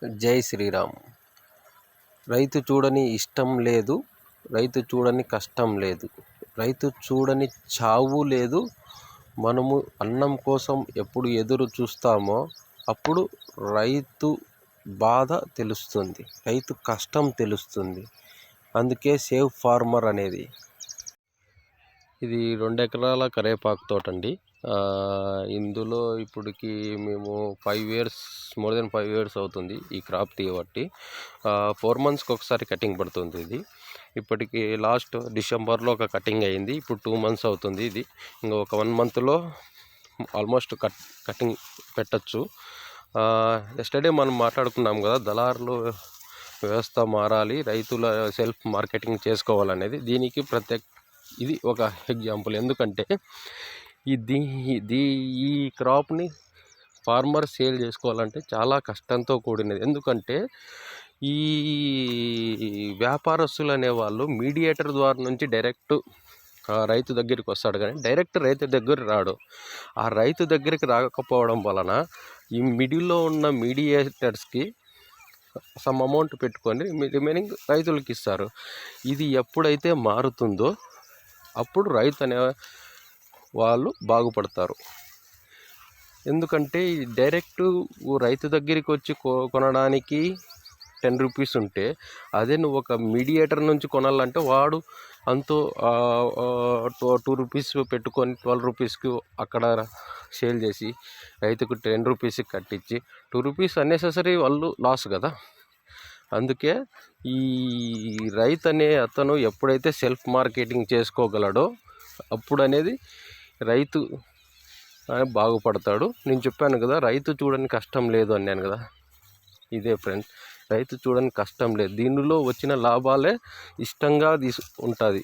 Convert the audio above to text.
జై శ్రీరామ్. రైతు చూడని ఇష్టం లేదు, రైతు చూడని కష్టం లేదు, రైతు చూడని చావు లేదు. మనము అన్నం కోసం ఎప్పుడు ఎదురు చూస్తామో అప్పుడు రైతు బాధ తెలుస్తుంది, రైతు కష్టం తెలుస్తుంది. అందుకే సేవ్ ఫార్మర్ అనేది. ఇది 2 ఎకరాల కరేపాకు తోట అండి. ఇందులో ఇప్పటికి మేము 5 ఇయర్స్, మోర్ దెన్ 5 ఇయర్స్ అవుతుంది ఈ క్రాప్ తీయబట్టి. 4 మంత్స్కి ఒకసారి కటింగ్ పడుతుంది ఇది. ఇప్పటికి లాస్ట్ డిసెంబర్లో ఒక కటింగ్ అయింది. ఇప్పుడు 2 మంత్స్ అవుతుంది ఇది. ఇంకా ఒక 1 మంత్లో ఆల్మోస్ట్ కటింగ్ పెట్టచ్చు. ఎస్టర్డే మనం మాట్లాడుకున్నాం కదా, దళారులు వ్యవస్థ మారాలి, రైతుల సెల్ఫ్ మార్కెటింగ్ చేసుకోవాలనేది. దీనికి ఇది ఒక ఎగ్జాంపుల్. ఎందుకంటే ఈ క్రాప్ని ఫార్మర్ సేల్ చేసుకోవాలంటే చాలా కష్టంతో కూడినది. ఎందుకంటే ఈ వ్యాపారస్తులు అనేవాళ్ళు మీడియేటర్ ద్వారా నుంచి డైరెక్ట్ రైతు దగ్గరికి వస్తాడు, కానీ డైరెక్ట్ రైతు దగ్గర రాడు. ఆ రైతు దగ్గరికి రాకపోవడం వలన ఈ మిడిల్లో ఉన్న మీడియేటర్స్కి సమ్ అమౌంట్ పెట్టుకొని రిమైనింగ్ రైతులకి ఇస్తారు. ఇది ఎప్పుడైతే మారుతుందో అప్పుడు రైతు అనే వాళ్ళు బాగుపడతారు. ఎందుకంటే డైరెక్ట్ రైతు దగ్గరికి వచ్చి కొనడానికి 10 రూపీస్ ఉంటే, అదే నువ్వు ఒక మీడియేటర్ నుంచి కొనాలంటే వాడు అంతో 2 రూపీస్ పెట్టుకొని 12 రూపీస్కి అక్కడ సేల్ చేసి రైతుకు 10 రూపీస్కి కట్టించి 2 రూపీస్ అన్నెసెసరీ వాళ్ళు లాస్ కదా. అందుకే ఈ రైతు అనే అతను ఎప్పుడైతే సెల్ఫ్ మార్కెటింగ్ చేసుకోగలడో అప్పుడు అనేది రైతు బాగుపడతాడు. నేను చెప్పాను కదా, రైతు చూడని కష్టం లేదు అన్నాను కదా. ఇదే ఫ్రెండ్స్, రైతు చూడని కష్టం లేదు. దీనిలో వచ్చిన లాభాలే ఇష్టంగా ఉంటుంది.